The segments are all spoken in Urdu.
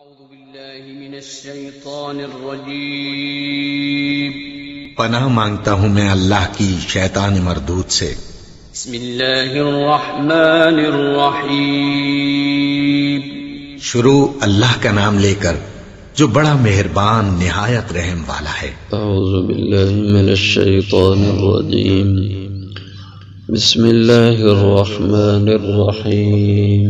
اعوذ باللہ من الشیطان الرجیم پناہ مانگتا ہوں میں اللہ کی شیطان مردود سے۔ بسم اللہ الرحمن الرحیم شروع اللہ کا نام لے کر جو بڑا مہربان نہایت رحم والا ہے۔ اعوذ باللہ من الشیطان الرجیم بسم اللہ الرحمن الرحیم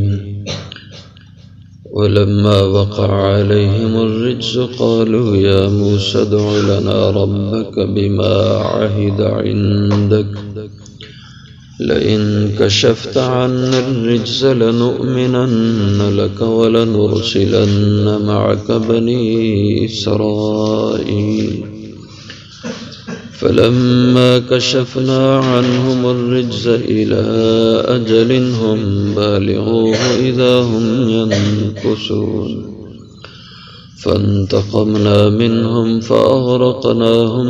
ولما وقع عليهم الرجز قالوا يا موسى ادع لنا ربك بما عهد عندك لئن كشفت عنا الرجز لنؤمنن لك ولنرسلن معك بني إسرائيل فلما كشفنا عنهم الرجز إلى أجل هم بالغوه إذا هم ينكثون فانتقمنا منهم فأغرقناهم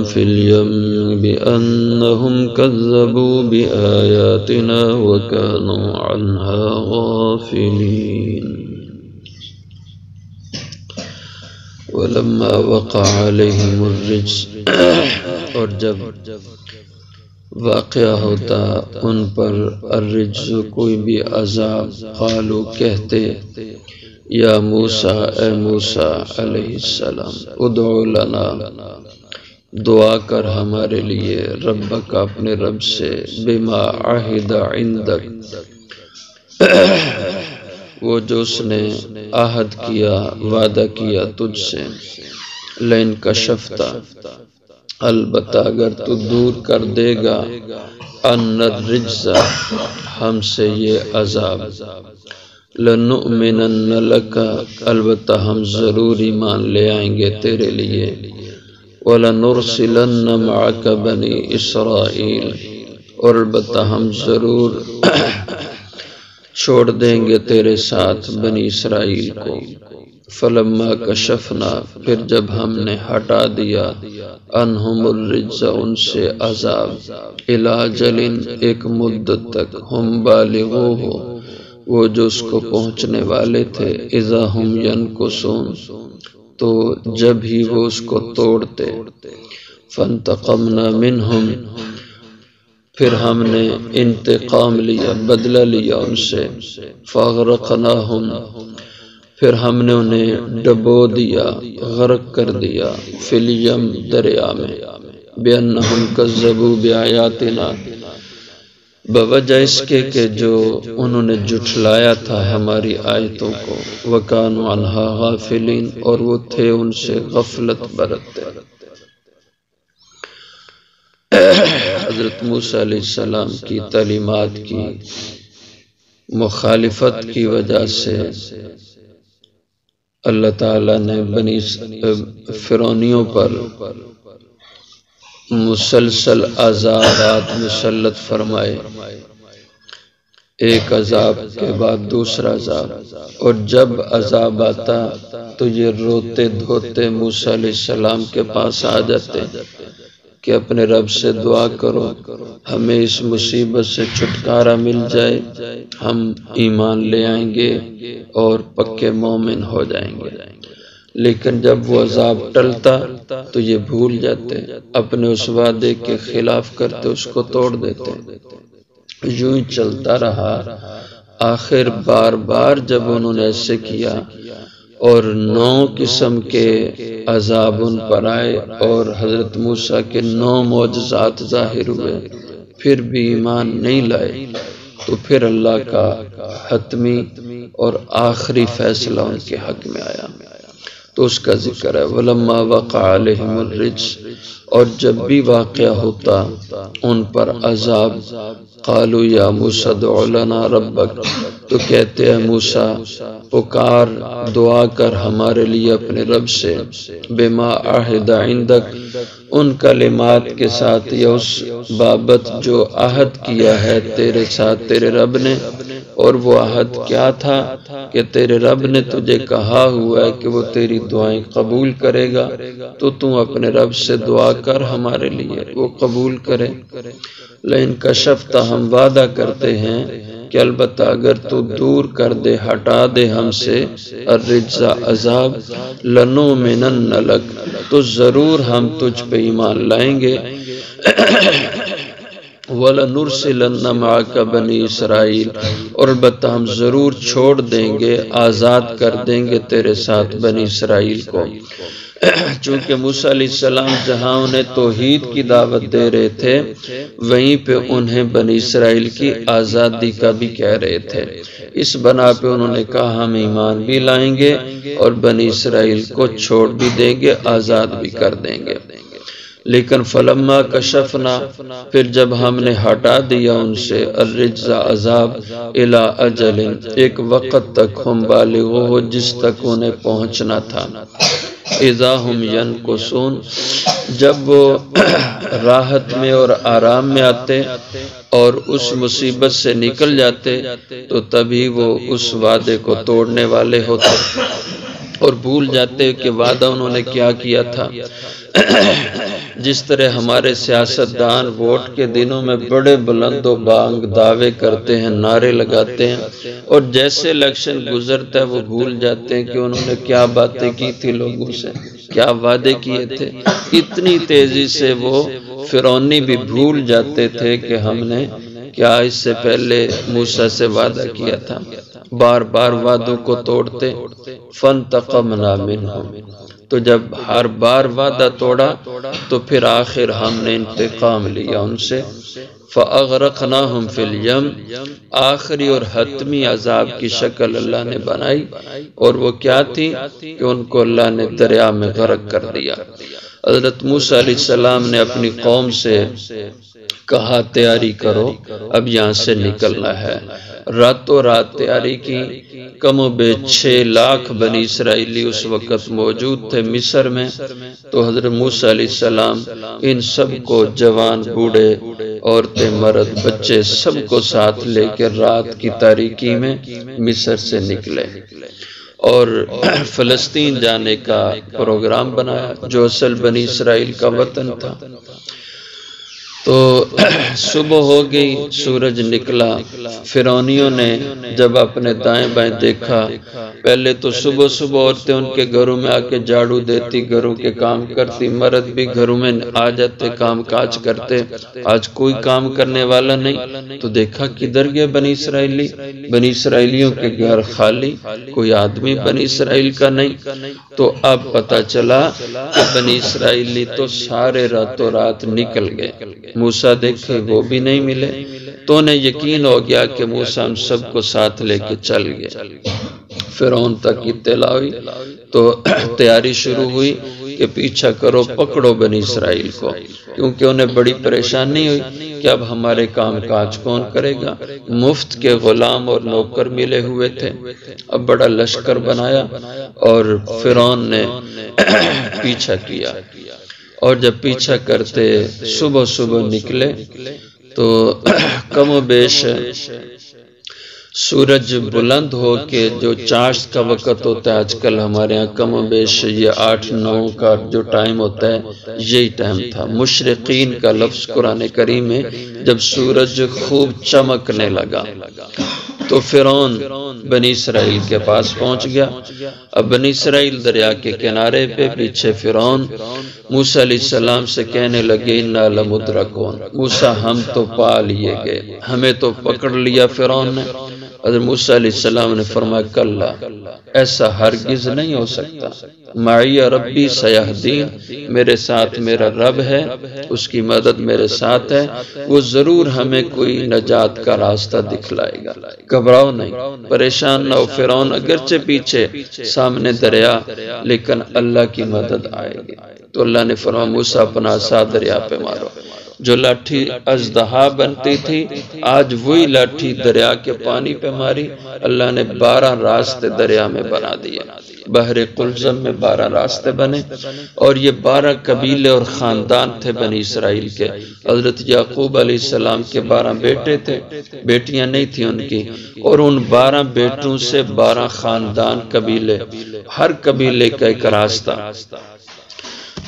في اليم بأنهم كذبوا بآياتنا وكانوا عنها غافلين ولما وقع عليهم الرجز اور جب واقع ہوتا ان پر الرجز کوئی بھی عذاب قالوا کہتے یا موسیٰ اے موسیٰ علیہ السلام ادعو لنا دعا کر ہمارے لیے ربک اپنے رب سے بما عہد عندک وہ جو اس نے عہد کیا وعدہ کیا تجھ سے لئن کشفتا البتہ اگر تو دور کر دے گا ان الرجز ہم سے یہ عذاب لنؤمنن لک البتہ ہم ضرور ایمان لے آئیں گے تیرے لیے ولنرسلن معک بنی اسرائیل اور البتہ ہم ضرور چھوڑ دیں گے تیرے ساتھ بنی اسرائیل کو فلما کشفنا پھر جب ہم نے ہٹا دیا انہم الرجز ان سے عذاب الی اجل ایک مدت تک ہم بالغوہ وہ جو اس کو پہنچنے والے تھے اذا ہم ینکثون تو جب ہی وہ اس کو توڑتے فانتقمنا منہم پھر ہم نے انتقام لیا بدلہ لیا ان سے فاغرقناہم پھر ہم نے انہیں ڈبو دیا غرق کر دیا فی الیم دریا میں بِأَنَّهُمْ كَذَّبُوا بِآيَاتِنَا بوجہ اس کے کہ جو انہوں نے جھٹلایا تھا ہماری آیتوں کو وَكَانُوا عَنْهَا غَافِلِينَ اور وہ تھے ان سے غفلت برتتے۔ حضرت موسیٰ علیہ السلام کی تعلیمات کی مخالفت کی وجہ سے اللہ تعالیٰ نے بنی فرعونیوں پر مسلسل عذابات مسلط فرمائے، ایک عذاب کے بعد دوسرا عذاب، اور جب عذاب آتا تو یہ روتے دھوتے موسیٰ علیہ السلام کے پاس آ جاتے کہ اپنے رب سے دعا کرو ہمیں اس مصیبت سے چھٹکارا مل جائے، ہم ایمان لے آئیں گے اور پکے مومن ہو جائیں گے۔ لیکن جب وہ عذاب ٹلتا تو یہ بھول جاتے، اپنے اس وعدے کے خلاف کرتے، اس کو توڑ دیتے۔ یوں ہی چلتا رہا، آخر بار بار جب انہوں نے ایسے کیا اور 9 قسم کے عذاب ان پر آئے اور حضرت موسیٰ کے 9 معجزات ظاہر ہوئے پھر بھی ایمان نہیں لائے، تو پھر اللہ کا حتمی اور آخری فیصلہ ان کے حق میں آیا تو اس کا ذکر ہے وَلَمَّا وَقَعَ عَلَيْهِمُ الرِّجْزُ اور جب بھی واقع ہوتا ان پر عذاب قالوا یا موسیٰ ادع لنا ربک تو کہتے ہیں موسیٰ پکار دعا کر ہمارے لیے اپنے رب سے بما عہد عندک ان کلمات کے ساتھ یا اس بابت جو عہد کیا ہے تیرے ساتھ تیرے رب نے، اور وہ عہد کیا تھا کہ تیرے رب نے تجھے کہا ہوا ہے کہ وہ تیری دعائیں قبول کرے گا، تو اپنے رب سے دعا کر ہمارے لیے وہ قبول کرے۔ لئن کشفت ہم وعدہ کرتے ہیں کہ البتہ اگر تو دور کر دے، ہٹا دے ہم سے الرجز عذاب، لنؤمنن لک، تو ضرور ہم تجھ پہ ایمان لائیں گے، وَلَنُرْسِلَنَّ مَعَكَ بَنِي اسرائیل، اور البتہ ہم ضرور چھوڑ دیں گے، آزاد کر دیں گے تیرے ساتھ بنی اسرائیل کو۔ چونکہ موسیٰ علیہ السلام جہاں انہیں توحید کی دعوت دے رہے تھے، وہیں پہ انہیں بنی اسرائیل کی آزادی کا بھی کہہ رہے تھے۔ اس بنا پہ انہوں نے کہا ہم ایمان بھی لائیں گے اور بنی اسرائیل کو چھوڑ بھی دیں گے، آزاد بھی کر دیں گے۔ لیکن فلما کشفنا، پھر جب ہم نے ہٹا دیا ان سے الرجز عذاب، الی اجل، ایک وقت تک ہم بالغوہ جس تک انہیں پہنچنا تھا، اذا ہم ینکثون، جب وہ راحت میں اور آرام میں آتے اور اس مصیبت سے نکل جاتے، تو تبھی وہ اس وعدے کو توڑنے والے ہوتے اور بھول جاتے کہ وعدہ انہوں نے کیا کیا تھا۔ جس طرح ہمارے سیاستدان ووٹ کے دنوں میں بڑے بلند و بانگ دعوے کرتے ہیں، نعرے لگاتے ہیں، اور جیسے الیکشن گزرتا ہے وہ بھول جاتے ہیں کہ انہوں نے کیا باتیں کی تھی لوگوں سے، کیا وعدے کیے تھے۔ اتنی تیزی سے وہ فرعونی بھی بھول جاتے تھے کہ ہم نے کیا اس سے پہلے موسیٰ سے وعدہ کیا تھا، بار بار وعدوں کو توڑتے۔ فانتقمنا منہم، تو جب ہر بار وعدہ توڑا تو پھر آخر ہم نے انتقام لیا ان سے۔ فَأَغْرَقْنَاهُمْ فِي الْيَمِّ، آخری اور حتمی عذاب کی شکل اللہ نے بنائی، اور وہ کیا تھی کہ ان کو اللہ نے دریا میں غرق کر دیا۔ حضرت موسیٰ علیہ السلام نے اپنی قوم سے کہا تیاری کرو، اب یہاں سے نکلنا ہے۔ راتوں رات تیاری کی، کم و بیش 6 لاکھ بنی اسرائیلی اس وقت موجود تھے مصر میں۔ تو حضرت موسیٰ علیہ السلام ان سب کو، جوان بوڑھے عورتیں مرد بچے، سب کو ساتھ لے کر رات کی تاریکی میں مصر سے نکلے اور فلسطین جانے کا پروگرام بنایا جو اصل بنی اسرائیل کا وطن تھا۔ تو صبح ہو گئی، سورج نکلا، فرعونیوں نے جب اپنے دائیں بائیں دیکھا، پہلے تو صبح صبح عورتیں ان کے گھروں میں آ کے جھاڑو دیتی، گھروں کے کام کرتی، مرد بھی گھروں میں آ جاتے، کام کاج کرتے، آج کوئی کام کرنے والا نہیں۔ تو دیکھا کدھر گئے بنی اسرائیلی، بنی اسرائیلیوں کے گھر خالی، کوئی آدمی بنی اسرائیل کا نہیں۔ تو اب پتہ چلا کہ بنی اسرائیلی تو سارے راتوں رات نکل گئے، موسیٰ دیکھے وہ بھی نہیں ملے۔ تو انہیں یقین ہو گیا کہ موسیٰ ہم سب کو ساتھ لے کے چل گئے۔ فرعون تک اطلاع ہوئی تو تیاری شروع ہوئی کہ پیچھا کرو، پکڑو بنی اسرائیل کو، کیونکہ انہیں بڑی پریشانی ہوئی کہ اب ہمارے کام کاج کون کرے گا۔ مفت کے غلام اور نوکر ملے ہوئے تھے، اب بڑا لشکر بنایا اور فرعون نے پیچھا کیا، اور جب پیچھا کرتے صبح صبح نکلے تو کم و بیش سورج بلند ہو کے، جو چاشت کا وقت ہوتا ہے آج کل ہمارے ہاں، کم و بیش یہ 8-9 کا جو ٹائم ہوتا ہے یہی ٹائم تھا۔ مشرقین کا لفظ قرآن کریم میں جب سورج خوب چمکنے لگا تو فرعون بنی اسرائیل کے پاس پہنچ گیا۔ اب بنی اسرائیل دریا کے کنارے پہ، پیچھے فرعون، موسیٰ علیہ السلام سے کہنے لگے اِنَّا لَمُدْرَكُونَ، موسیٰ ہم تو پا لیے گئے، ہمیں تو پکڑ لیا فرعون نے۔ حضرت موسیٰ علیہ السلام نے فرمایا کلا، ایسا ہرگز نہیں ہو سکتا، معی ربی سیہدین، میرے ساتھ میرا رب ہے، اس کی مدد میرے ساتھ ہے، وہ ضرور ہمیں کوئی نجات کا راستہ دکھلائے گا، گھبراؤ نہیں، پریشان نہ ہو۔ فرعون اگرچہ پیچھے، سامنے دریا، لیکن اللہ کی مدد آئے گی۔ تو اللہ نے فرمایا موسیٰ اپنا عصا دریا پہ مارو۔ جو لاٹھی اژدہا بنتی تھی، آج وہی لاٹھی دریا کے پانی پہ ماری، اللہ نے 12 راستے دریا میں بنا دیے، بحر قلزم میں 12 راستے بنے، اور یہ 12 قبیلے اور خاندان تھے بنی اسرائیل کے۔ حضرت یعقوب علیہ السلام کے 12 بیٹے تھے، بیٹیاں نہیں تھیں ان کی، اور ان 12 بیٹوں سے 12 خاندان، قبیلے، ہر قبیلے کا ایک راستہ،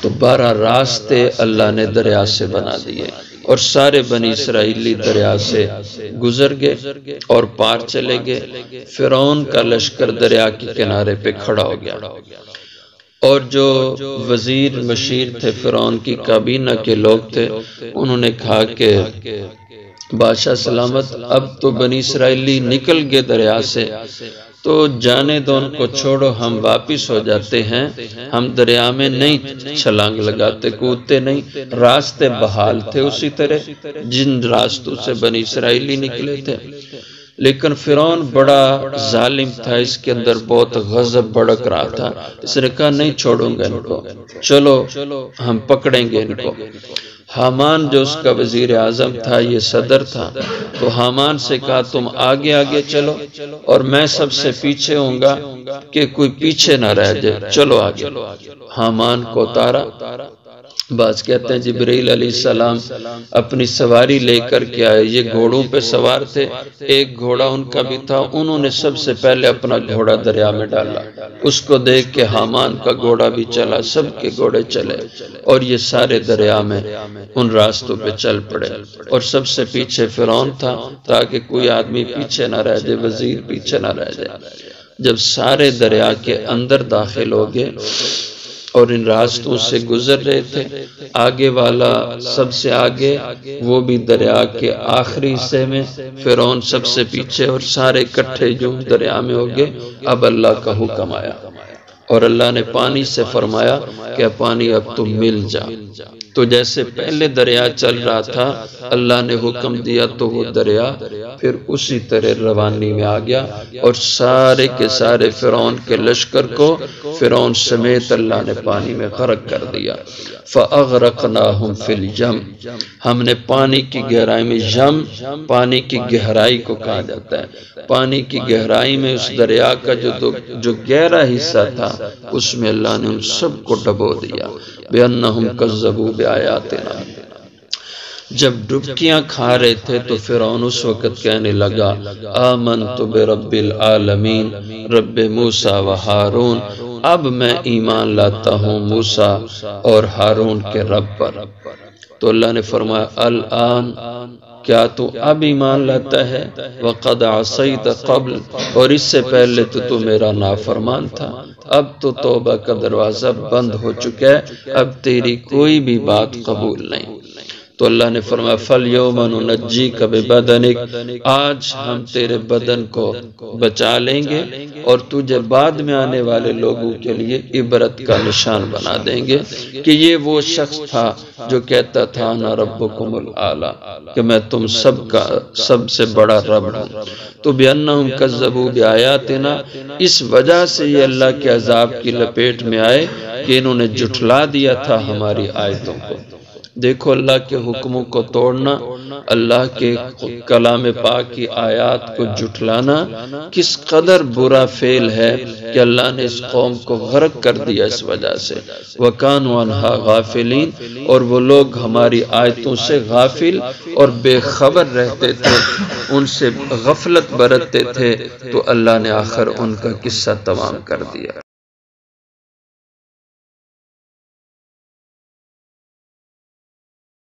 تو 12 راستے اللہ نے دریا سے بنا دیے۔ اور سارے بنی اسرائیلی دریا سے گزر گئے اور پار چلے گئے۔ فرعون کا لشکر دریا کے کنارے پہ کھڑا ہو گیا، اور جو وزیر مشیر تھے فرعون کی کابینہ کے لوگ تھے، انہوں نے کہا کہ بادشاہ سلامت، اب تو بنی اسرائیلی نکل گئے دریا سے، تو جانے دو، ان کو چھوڑو، ہم واپس ہو جاتے ہیں، ہم دریا میں نہیں چھلانگ لگاتے، کودتے نہیں، راستے بحال تھے اسی طرح جن راستوں سے بنی اسرائیلی نکلے تھے۔ لیکن فرعون بڑا ظالم تھا، اس کے اندر بہت غضب بڑک رہا تھا، اس نے کہا نہیں چھوڑوں گا ان کو، چلو ہم پکڑیں گے ان کو۔ حامان جو اس کا وزیر اعظم تھا، یہ صدر تھا، تو حامان سے کہا تم آگے آگے چلو اور میں سب سے پیچھے ہوں گا کہ کوئی پیچھے نہ رہ جائے، چلو آگے۔ حامان کو اتارا۔ بعض کہتے ہیں جبرائیل علیہ السلام اپنی سواری لے کر کے آئے، یہ گھوڑوں پہ سوار تھے، ایک گھوڑا ان کا بھی تھا، انہوں نے سب سے پہلے اپنا گھوڑا دریا میں ڈالا، اس کو دیکھ کے حامان کا گھوڑا بھی چلا، سب کے گھوڑے چلے، اور یہ سارے دریا میں ان راستوں پہ چل پڑے، اور سب سے پیچھے فرعون تھا تاکہ کوئی آدمی پیچھے نہ رہ جائے، وزیر پیچھے نہ رہ جائے۔ جب سارے دریا کے اندر داخل ہو گئے اور ان راستوں سے گزر رہے تھے، آگے والا سب سے آگے، وہ بھی دریا کے آخری حصے میں، فرعون سب سے پیچھے، اور سارے اکٹھے جو دریا میں ہو گئے۔ اب اللہ کا حکم آیا اور اللہ نے پانی سے فرمایا کہ پانی اب تم مل جا۔ تو جیسے پہلے دریا چل رہا تھا، اللہ نے حکم دیا تو وہ دریا پھر اسی طرح روانی میں آ گیا، اور سارے کے سارے فرعون کے لشکر کو فرعون سمیت اللہ نے پانی میں غرق کر دیا۔ فَأَغْرَقْنَاهُمْ فِي الْيَمِّ، ہم نے پانی کی گہرائی میں، یم پانی کی گہرائی کو کہا جاتا ہے، پانی کی گہرائی میں اس دریا کا جو گہرا حصہ تھا، اس میں اللہ نے ان سب کو ڈبو دیا۔ بِأَنَّهُمْ كَذَّبُوا بِآيَاتِنَا، جب ڈبکیاں کھا رہے تھے تو فرعون اس وقت کہنے لگا آمنت برب العالمین رب موسیٰ و ہارون، اب میں ایمان لاتا ہوں موسیٰ اور ہارون کے رب پر۔ تو اللہ نے فرمایا الآن، کیا تو اب ایمان لاتا ہے؟ وقد عصیت قبل، اور اس سے پہلے تو میرا نافرمان تھا، اب تو توبہ کا دروازہ بند ہو چکا ہے، اب تیری کوئی بھی بات قبول نہیں۔ تو اللہ نے فرمایا فَالْيَوْمَ نُنَجِّيكَ بِبَدَنِكَ، آج ہم تیرے بدن کو بچا لیں گے اور تجھے بعد میں آنے والے لوگوں کے لیے عبرت کا نشان بنا دیں گے کہ یہ وہ شخص تھا جو کہتا تھا انا ربکم الاعلی، کہ میں تم سب کا سب سے بڑا رب ہوں۔ تو بِأَنَّهُمْ كَذَّبُوا بِآيَاتِنَا، اس وجہ سے یہ اللہ کے عذاب کی لپیٹ میں آئے کہ انہوں نے جھٹلا دیا تھا ہماری آیتوں کو۔ دیکھو اللہ کے حکموں کو توڑنا، اللہ کے کلام پاک کی آیات کو جھٹلانا کس قدر برا فعل ہے کہ اللہ نے اس قوم کو غرق کر دیا اس وجہ سے۔ وَكَانُوا عَنْهَا غَافِلِينَ، اور وہ لوگ ہماری آیتوں سے غافل اور بے خبر رہتے تھے، ان سے غفلت برتتے تھے، تو اللہ نے آخر ان کا قصہ تمام کر دیا۔